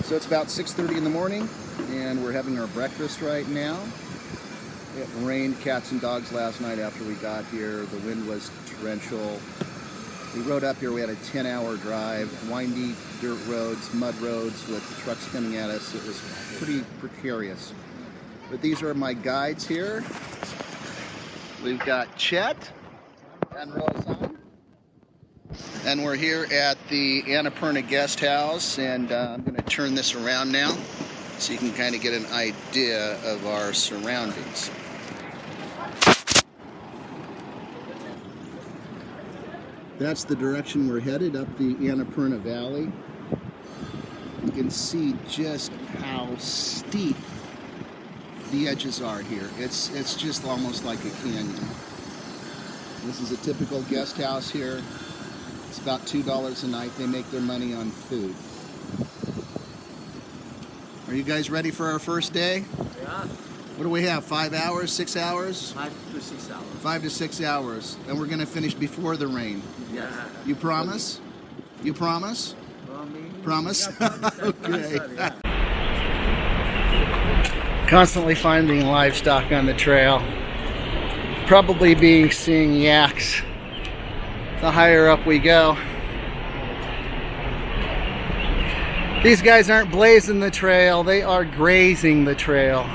So it's about 6:30 in the morning, and we're having our breakfast right now. It rained cats and dogs last night after we got here. The wind was torrential. We rode up here, we had a 10-hour drive, windy dirt roads, mud roads with trucks coming at us. It was pretty precarious. But these are my guides here. We've got Chet and Roseanne. And we're here at the Annapurna guest house, and I'm going to turn this around now so you can kind of get an idea of our surroundings. That's the direction we're headed, up the Annapurna Valley. You can see just how steep the edges are here. It's just almost like a canyon. This is a typical guest house here. It's about $2 a night. They make their money on food. Are you guys ready for our first day? Yeah. What do we have? 5 hours? 6 hours? 5 to 6 hours. 5 to 6 hours. And we're going to finish before the rain. Yeah. You promise? You promise? Promise? Okay. Constantly finding livestock on the trail. Probably seeing yaks the higher up we go. These guys aren't blazing the trail, they are grazing the trail.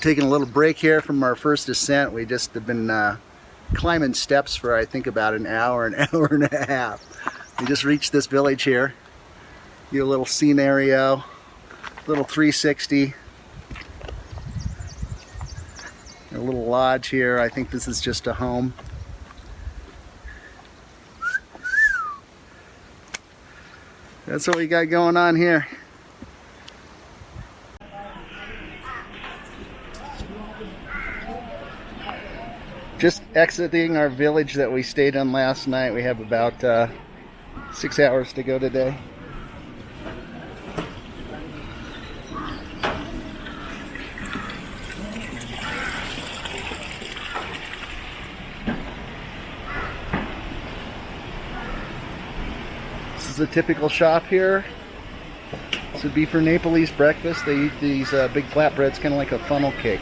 Taking a little break here from our first ascent. We just have been climbing steps for I think about an hour and a half. We just reached this village here. Do a little scenario, little 360. A little lodge here. I think this is just a home. That's what we got going on here. Just exiting our village that we stayed in last night. We have about 6 hours to go today. This is a typical shop here. This would be for Nepalese breakfast. They eat these big flatbreads, kind of like a funnel cake.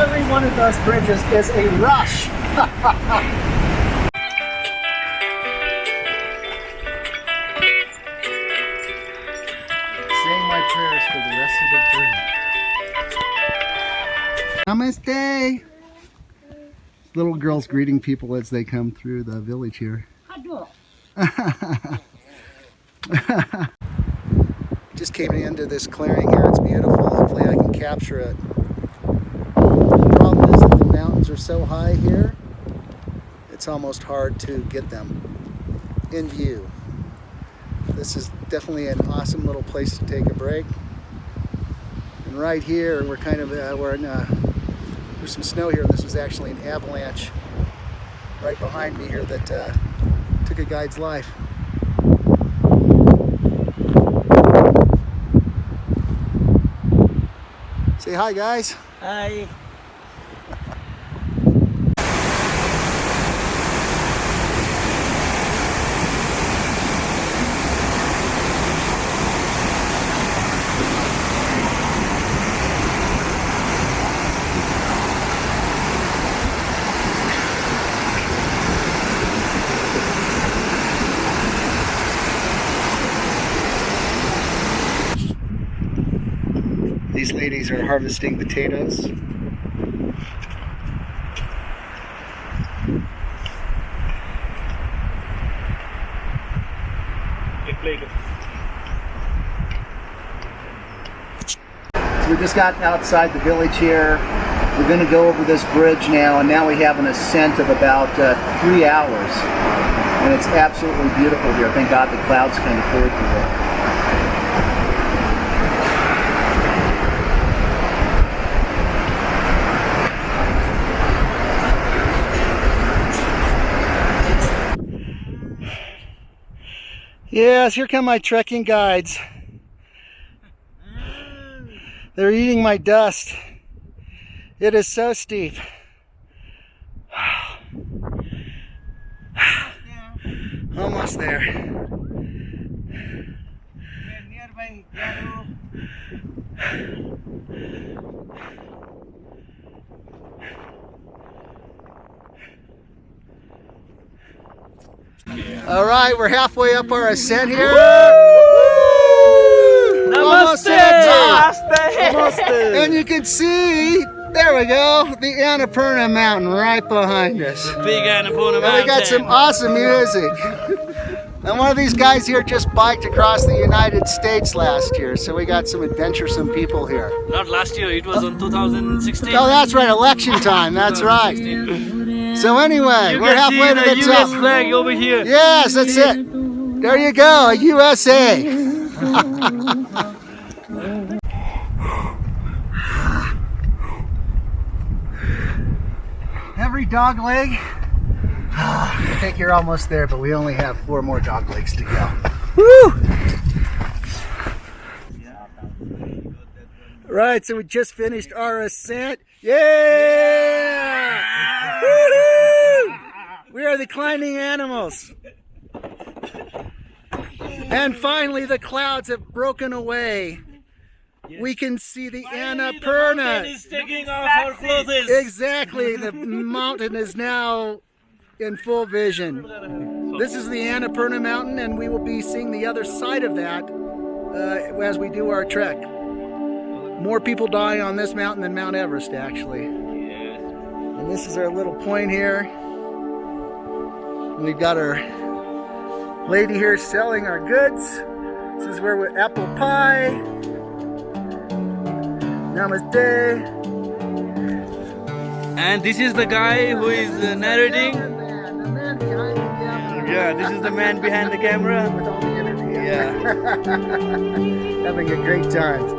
Every one of those bridges is a rush. Saying my prayers for the rest of the journey. Namaste! Little girls greeting people as they come through the village here. Just came into this clearing here. It's beautiful. Hopefully I can capture it. The problem is that the mountains are so high here, it's almost hard to get them in view. This is definitely an awesome little place to take a break. And right here, we're kind of there's some snow here. This was actually an avalanche right behind me here that took a guide's life. Say hi, guys. Hi. These ladies are harvesting potatoes. we just got outside the village here. We're going to go over this bridge now, and now we have an ascent of about 3 hours. And it's absolutely beautiful here. Thank God the clouds kind of cleared today. Yes, here come my trekking guides. They're eating my dust. It is so steep. Almost there. Nearby. All right, we're halfway up our ascent here. Namaste! Almost at the top. Namaste! And you can see, there we go, the Annapurna mountain right behind us. Big Annapurna And mountain. we got some awesome music. And one of these guys here just biked across the United States last year, so we got some adventuresome people here. Not last year, it was on 2016. Oh, that's right, election time, that's right. So anyway, we're halfway to the US top. flag over here. Yes, that's it. There you go, USA. Every dog leg. I think you're almost there, but we only have 4 more dog legs to go. Woo! Right, so we just finished our ascent. Yeah! Woo-hoo! We are the climbing animals. And finally, the clouds have broken away. We can see the Annapurna. Is taking off our clothes. Exactly, the mountain is now in full vision. This is the Annapurna mountain, and we will be seeing the other side of that as we do our trek. More people die on this mountain than Mount Everest, actually. Yes. And this is our little point here. And we've got our lady here selling our goods. This is where we're apple pie. Namaste. And this is the guy who is narrating. The man behind the camera. Yeah, this is the man behind the camera. With all the energy. Yeah. Having a great time.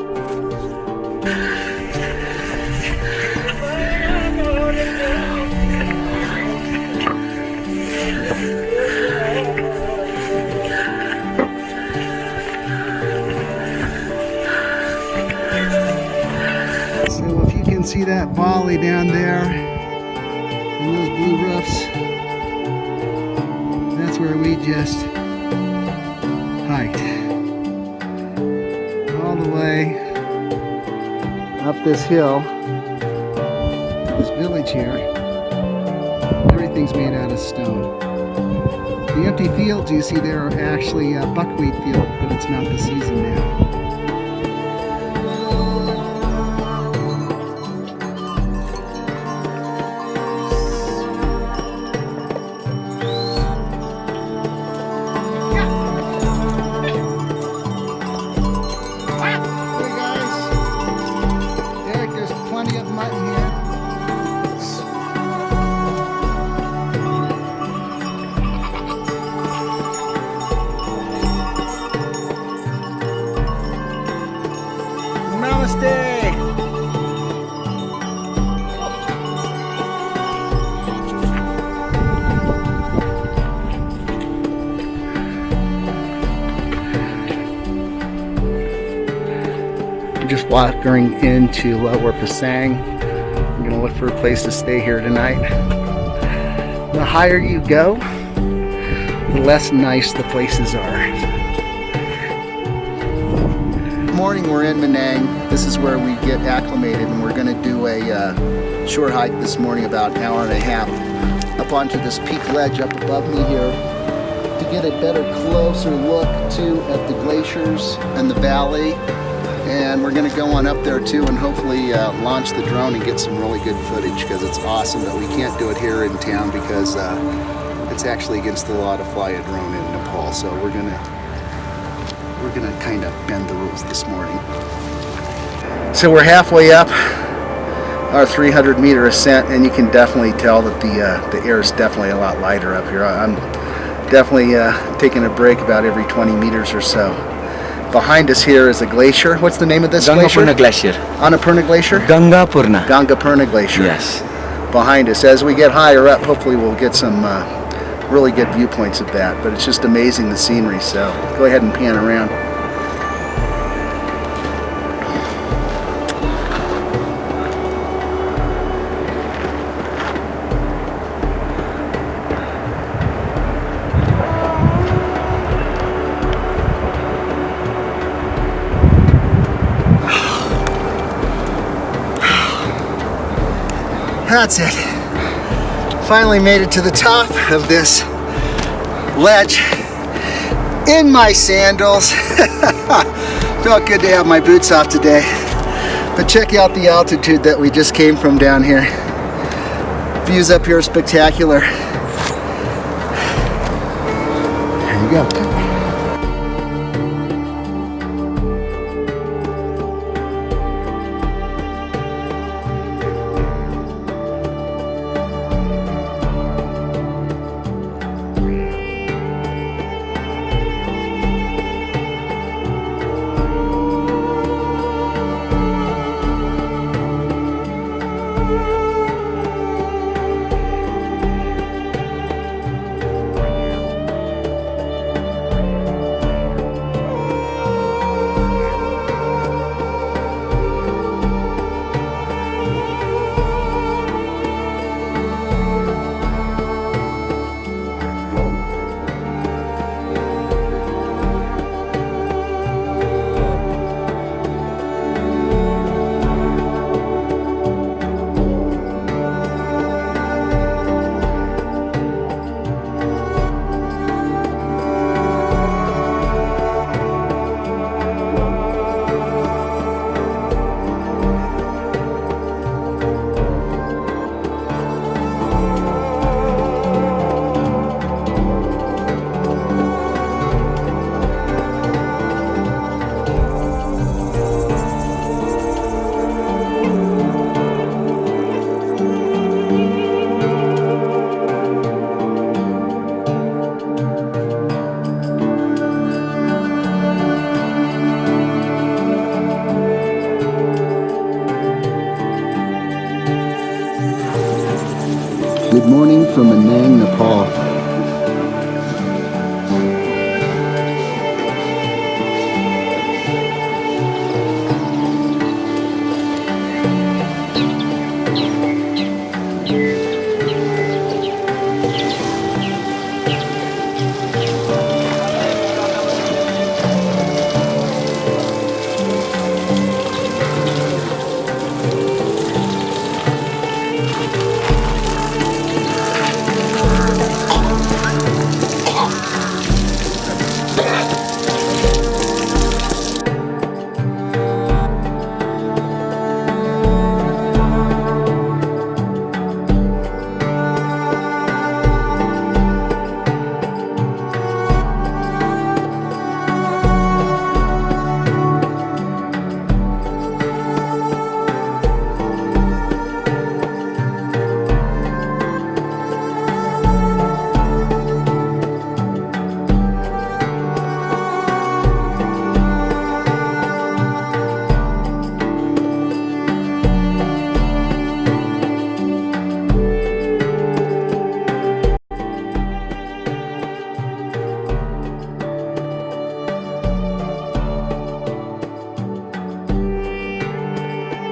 So if you can see that valley down there and those blue roofs, that's where we just hiked all the way up this hill to this village here. Everything's made out of stone. The empty fields you see there are actually buckwheat field, but it's not the season now. Just walking into Lower Pasang. I'm gonna look for a place to stay here tonight. The higher you go, the less nice the places are. Morning, we're in Manang. This is where we get acclimated, and we're gonna do a short hike this morning, about an hour and a half, up onto this peak ledge up above me here to get a better, closer look too at the glaciers and the valley. And we're gonna go on up there too and hopefully launch the drone and get some really good footage, because it's awesome, but we can't do it here in town because it's actually against the law to fly a drone in Nepal. So we're gonna kind of bend the rules this morning. So we're halfway up our 300-meter ascent, and you can definitely tell that the air is definitely a lot lighter up here. I'm definitely taking a break about every 20 meters or so. Behind us here is a glacier. What's the name of this glacier? Annapurna Glacier. Annapurna Glacier? Gangapurna. Gangapurna Glacier. Yes. Behind us. As we get higher up, hopefully we'll get some really good viewpoints of that. But it's just amazing, the scenery. So go ahead and pan around. That's it. Finally made it to the top of this ledge in my sandals. Felt good to have my boots off today. But check out the altitude that we just came from down here. Views up here are spectacular. There you go. Good morning from Manang, Nepal.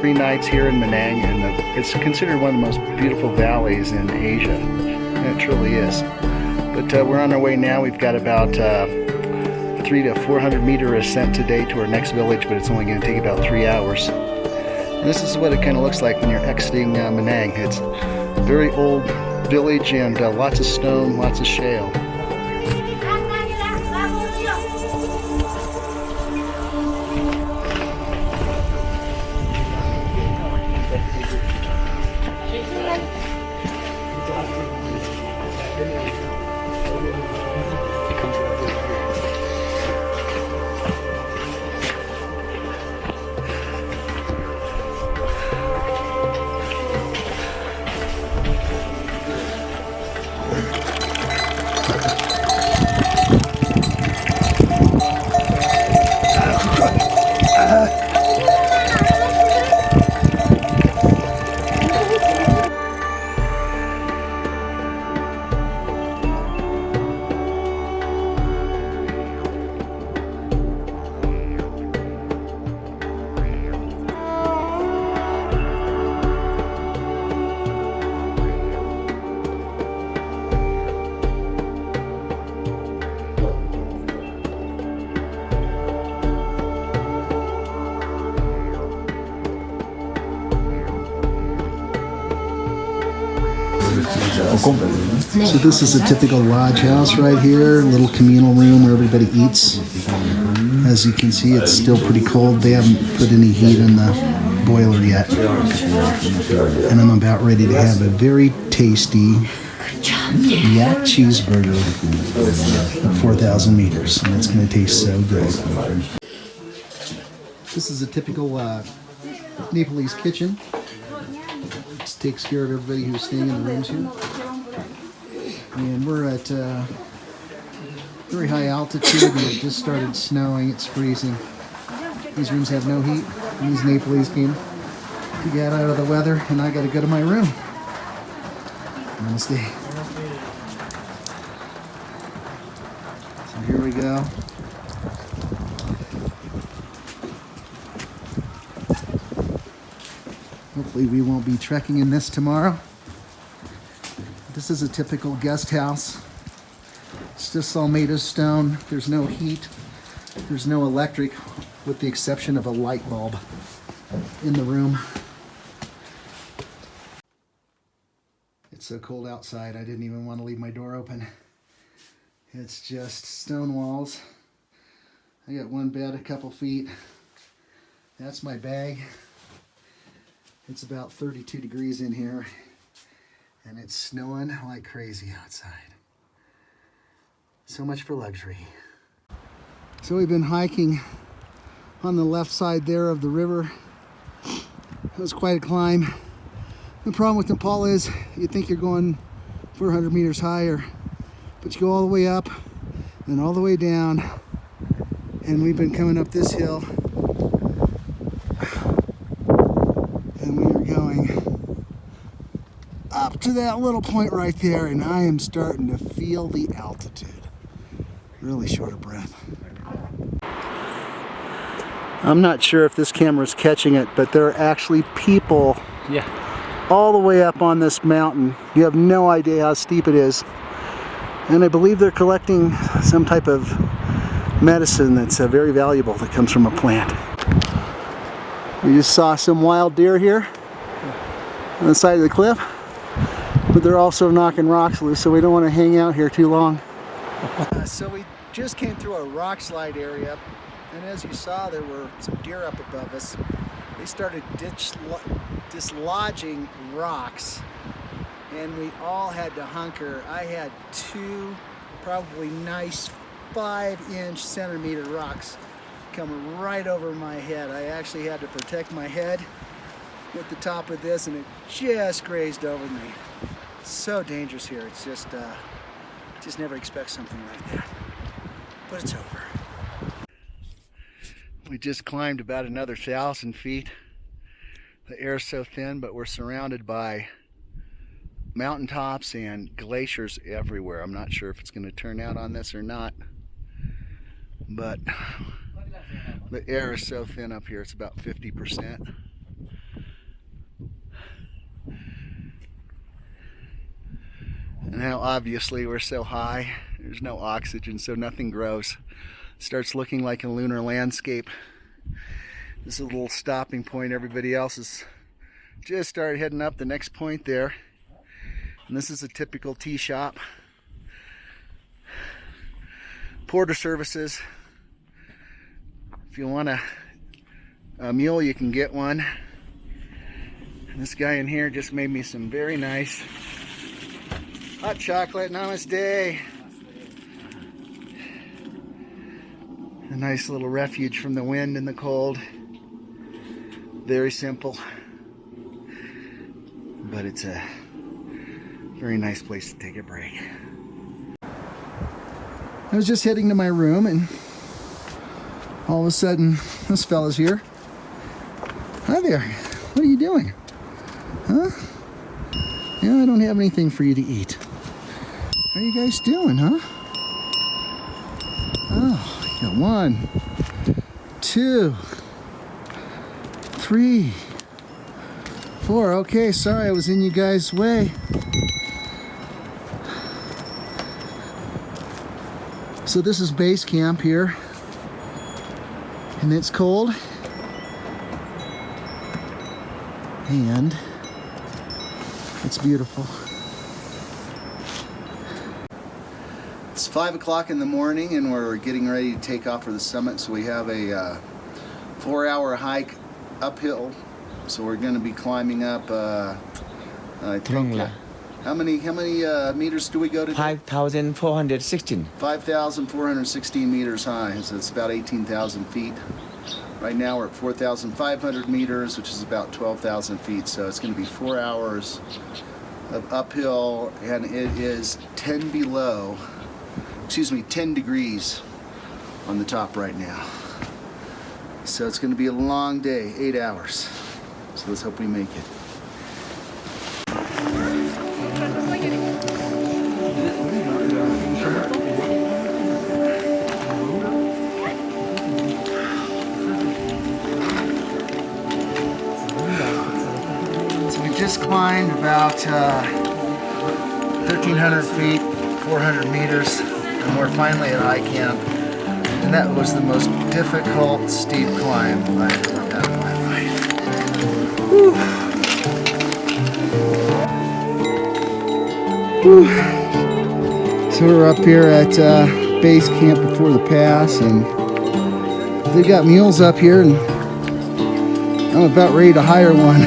Nights here in Manang, and it's considered one of the most beautiful valleys in Asia, and it truly is. But we're on our way now. We've got about 300 to 400 meter ascent today to our next village, but it's only going to take about 3 hours. And this is what it kind of looks like when you're exiting Manang. It's a very old village and lots of stone, lots of shale. So this is a typical lodge house right here, little communal room where everybody eats. As you can see, it's still pretty cold. They haven't put any heat in the boiler yet. And I'm about ready to have a very tasty yak cheeseburger at 4,000 meters. And it's going to taste so good. This is a typical Nepalese kitchen. It takes care of everybody who's staying in the rooms here. And we're at very high altitude, and it just started snowing. It's freezing. These rooms have no heat. And these Nepalese came to get out of the weather, and I got to go to my room. Namaste. So here we go. Hopefully we won't be trekking in this tomorrow. This is a typical guest house. It's just all made of stone. There's no heat. There's no electric, with the exception of a light bulb in the room. It's so cold outside, I didn't even want to leave my door open. It's just stone walls. I got one bed, a couple feet. That's my bag. It's about 32 degrees in here. And it's snowing like crazy outside. So much for luxury. So we've been hiking on the left side there of the river. It was quite a climb. The problem with Nepal is you think you're going 400 meters higher, but you go all the way up and all the way down. And we've been coming up this hill. And we are going up to that little point right there, and I am starting to feel the altitude. Really short of breath. I'm not sure if this camera's catching it, but there are actually people all the way up on this mountain. You have no idea how steep it is. And I believe they're collecting some type of medicine that's very valuable that comes from a plant. We just saw some wild deer here on the side of the cliff. But they're also knocking rocks loose, so we don't want to hang out here too long. So we just came through a rock slide area, and as you saw, there were some deer up above us. They started dislodging rocks, and we all had to hunker. I had two probably nice 5-inch centimeter rocks coming right over my head. I actually had to protect my head with the top of this, and it just grazed over me. So dangerous here. It's just never expect something like that. But it's over. We just climbed about another 1,000 feet. The air's so thin, but we're surrounded by mountaintops and glaciers everywhere. I'm not sure if it's going to turn out on this or not, but the air is so thin up here. It's about 50%. And now obviously we're so high, there's no oxygen, so nothing grows. It starts looking like a lunar landscape. This is a little stopping point. Everybody else has just started heading up the next point there. And this is a typical tea shop. Porter services. If you want a mule, you can get one. And this guy in here just made me some very nice hot chocolate. Namaste. A nice little refuge from the wind and the cold. Very simple, but it's a very nice place to take a break. I was just heading to my room, and all of a sudden, this fella's here. Hi there. What are you doing? Huh? Yeah, I don't have anything for you to eat. How are you guys doing, huh? Oh, you got 1, 2, 3, 4. Okay, sorry I was in you guys' way. So this is base camp here, and it's cold, and it's beautiful. It's 5 o'clock in the morning, and we're getting ready to take off for the summit. So we have a 4-hour hike uphill. So we're going to be climbing up. I think, how many meters do we go to? 5,416. 5,416 meters high. So it's about 18,000 feet. Right now we're at 4,500 meters, which is about 12,000 feet. So it's going to be 4 hours of uphill, and it is 10 degrees on the top right now. So it's going to be a long day, 8 hours. So let's hope we make it. So we just climbed about 1,300 feet, 400 meters, and we're finally at high camp. And that was the most difficult, steep climb I've ever had in my life. Whew. Whew. So we're up here at base camp before the pass, and they got mules up here, and I'm about ready to hire one.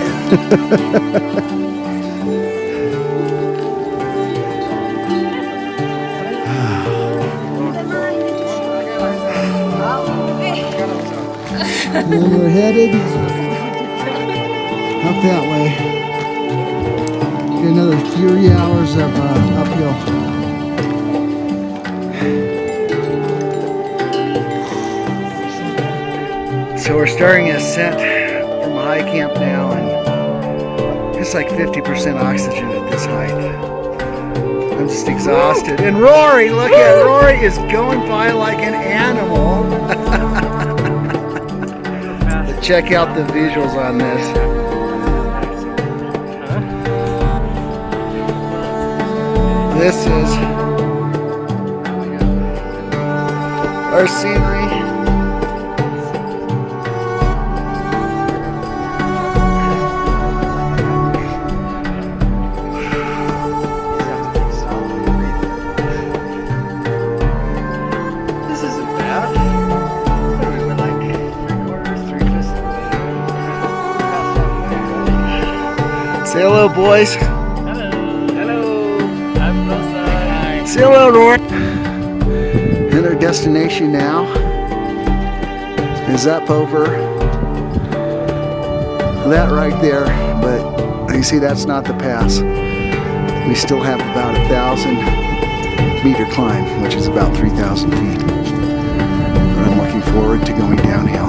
And then we're headed up that way. Get another 3 hours of uphill. So we're starting a ascent from high camp now, and it's like 50% oxygen at this height. I'm just exhausted. And Rory, look at Rory is going by like an animal. Check out the visuals on this. This is our scenery. This isn't bad. Say hello, boys. Hello. Hello. I'm Rosa. Say hello, Rory. And our destination now is up over that right there, but you see that's not the pass. We still have about 1,000-meter climb, which is about 3,000 feet. But I'm looking forward to going downhill.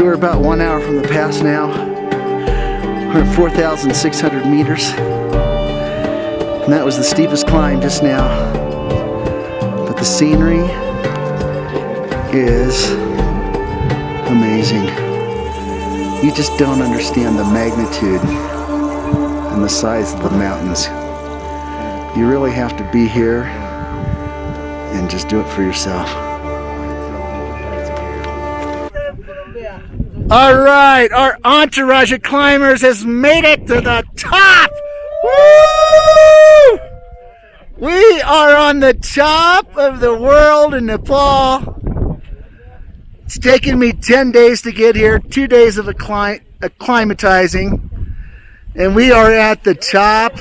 We're about 1 hour from the pass now. We're at 4,600 meters, and that was the steepest climb just now. But the scenery is amazing. You just don't understand the magnitude and the size of the mountains. You really have to be here and just do it for yourself. All right, our entourage of climbers has made it to the top. Woo! We are on the top of the world in Nepal. It's taken me 10 days to get here, 2 days of acclimatizing, and we are at the top,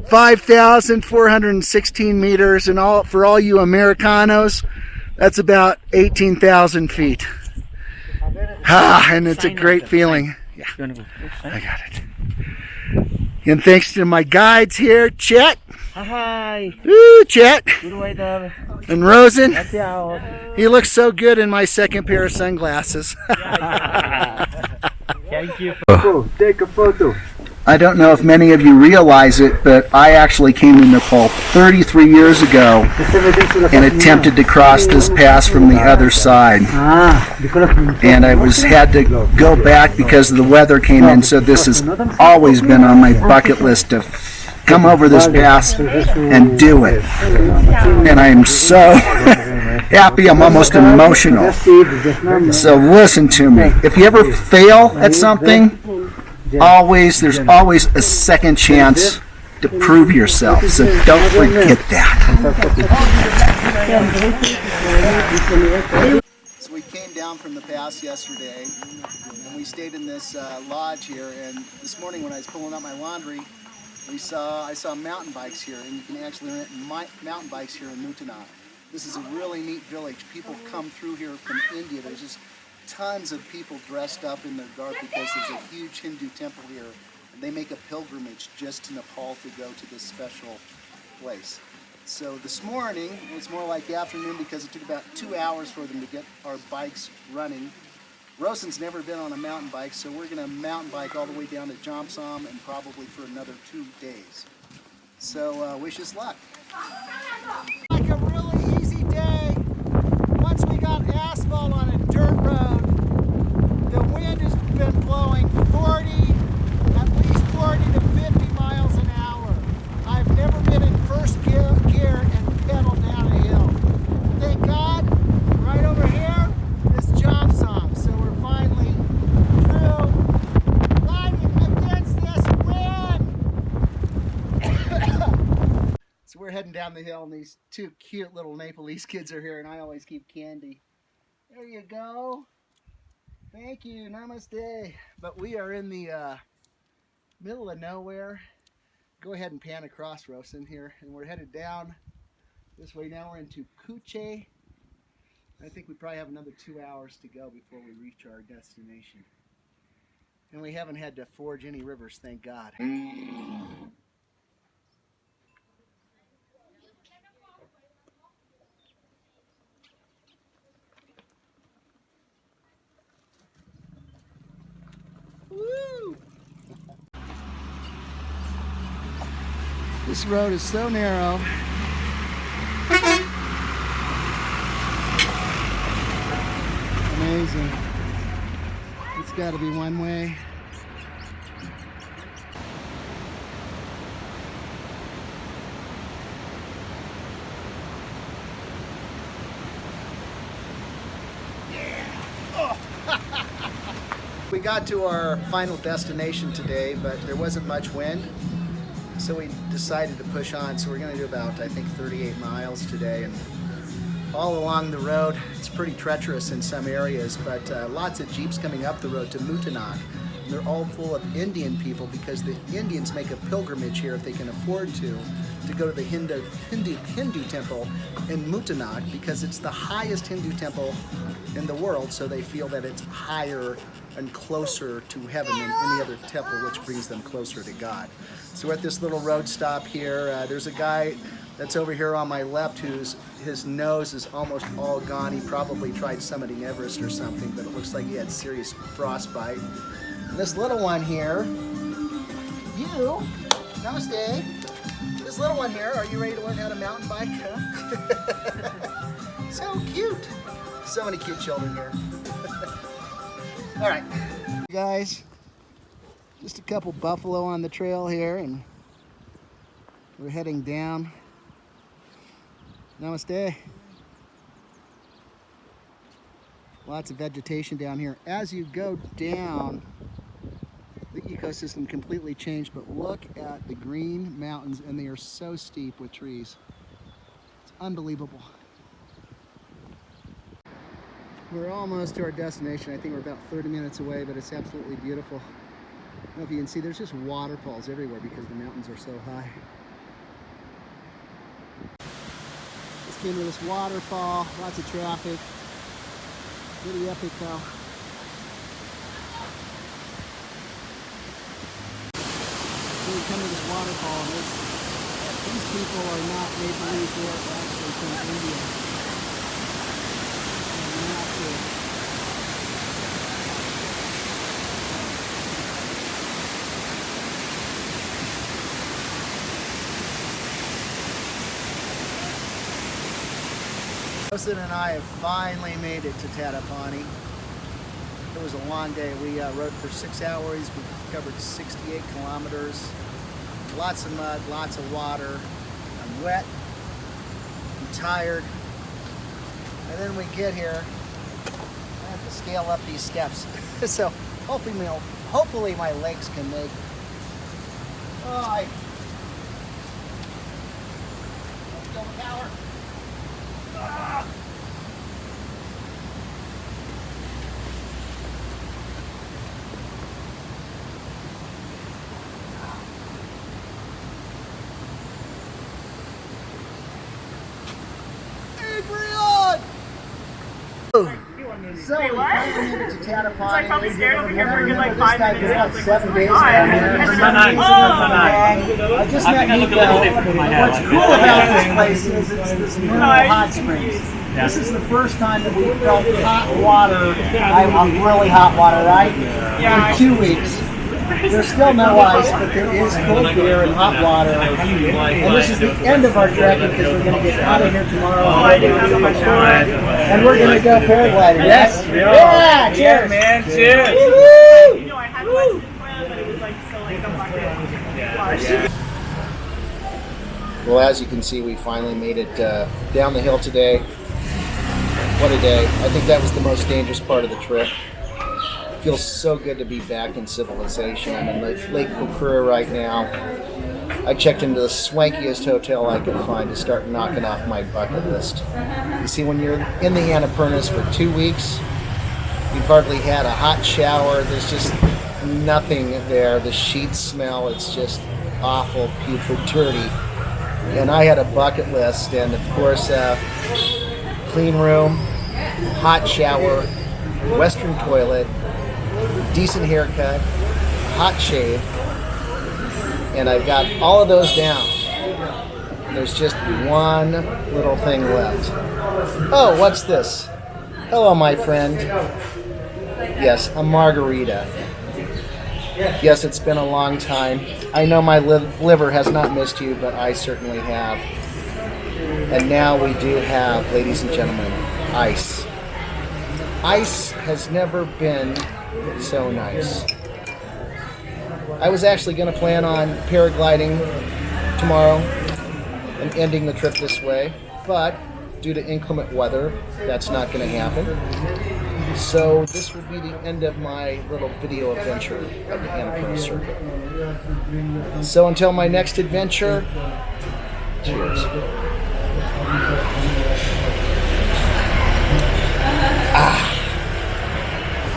5,416 meters, and for all you Americanos, that's about 18,000 feet. And it's a great feeling. Yeah, I got it. And thanks to my guides here, Chet Hi. Woo, Chet Good weather. and Rosen. Watch out. He looks so good in my second pair of sunglasses. Thank you. Take a photo. I don't know if many of you realize it, but I actually came to Nepal 33 years ago and attempted to cross this pass from the other side. And I had to go back because the weather came in, so this has always been on my bucket list to come over this pass and do it. And I am so happy, I'm almost emotional. So listen to me. If you ever fail at something, there's always a second chance to prove yourself. So don't forget that. So we came down from the pass yesterday, and we stayed in this lodge here. And this morning, when I was pulling out my laundry, I saw mountain bikes here, and you can actually rent mountain bikes here in Muttanag. This is a really neat village. People come through here from India. There's just tons of people dressed up in their garb because there's a huge Hindu temple here, and they make a pilgrimage just to Nepal to go to this special place. So this morning, it was more like afternoon because it took about 2 hours for them to get our bikes running. Rosen's never been on a mountain bike, so we're going to mountain bike all the way down to Jomsom and probably for another 2 days. So wish us luck. Like a really easy day. Once we got asphalt on a dirt road, the wind has been blowing at least 40 to 50 miles an hour. I've never been in first gear and pedaled down a hill. Thank God, right over here is Jomsom. So we're finally through riding against this wind. So we're heading down the hill, and these 2 cute little Nepalese kids are here, and I always keep candy. There you go. Thank you. Namaste. But we are in the middle of nowhere. Go ahead and pan across, Rosen, here. And we're headed down this way now. We're into Kuche. I think we probably have another 2 hours to go before we reach our destination. And we haven't had to forge any rivers, thank God. Woo! This road is so narrow. Amazing. It's got to be one way. We got to our final destination today, but there wasn't much wind, so we decided to push on. So we're going to do about, I think, 38 miles today, and all along the road, it's pretty treacherous in some areas, but lots of jeeps coming up the road to Muttanag. They're all full of Indian people because the Indians make a pilgrimage here if they can afford to go to the Hindu temple in Muttanag because it's the highest Hindu temple in the world, so they feel that it's higher and closer to heaven than any other temple, which brings them closer to God. So we're at this little road stop here. There's a guy that's over here on my left his nose is almost all gone. He probably tried summiting Everest or something, but it looks like he had serious frostbite. And this little one here, namaste. This little one here, are you ready to learn how to mountain bike? Huh? So cute. So many cute children here. All right, guys, just a couple buffalo on the trail here, and we're heading down. Namaste. Lots of vegetation down here. As you go down, the ecosystem completely changed, but look at the green mountains, and they are so steep with trees. It's unbelievable. We're almost to our destination. I think we're about 30 minutes away, but it's absolutely beautiful. I don't know if you can see, there's just waterfalls everywhere because the mountains are so high. Just came to this waterfall, lots of traffic. Pretty epic though. So we come to this waterfall, and These people are not, they believe they're actually from India. They're not here. Wilson and I have finally made it to Tatapani. It was a long day. We rode for 6 hours. We covered 68 kilometers. Lots of mud, lots of water. I'm wet, I'm tired. And then we get here, I have to scale up these steps. So hopefully my legs can make it. Oh, let's go the power. Ah. So Wait, we what? finally made it to Tatapani. So I probably stared over here for a good like This 5 guy minutes. did I was like, 7 days God. down here. I just met Nico. What's cool about this place is it's this mineral hot springs. This is the first time that we felt hot water, really hot water, right? For 2 weeks. There's still no ice, but there is cold beer and hot water. And this is the end of our trekking because we're going to get out of here tomorrow. And we're going to go paragliding. Yes. Yeah. Cheers, man. Cheers. Woo! You know, I had one plan, but it was like still like a bucket. Well, as you can see, we finally made it down the hill today. What a day. I think that was the most dangerous part of the trip. It feels so good to be back in civilization. I'm in Lake Kokura right now. I checked into the swankiest hotel I could find to start knocking off my bucket list. You see, when you're in the Annapurnas for 2 weeks, you've hardly had a hot shower. There's just nothing there. The sheets smell. It's just awful, putrid, dirty. And I had a bucket list, and of course, clean room, hot shower, Western toilet, decent haircut, hot shave, and I've got all of those down. There's just one little thing left. Oh, what's this? Hello, my friend. Yes, a margarita. Yes, it's been a long time. I know my liver has not missed you, but I certainly have. And now we do have, ladies and gentlemen, ice. Ice has never been so nice. I was actually going to plan on paragliding tomorrow and ending the trip this way, but due to inclement weather, that's not going to happen. So this will be the end of my little video adventure of the Annapurna circuit. So until my next adventure, cheers. Ah.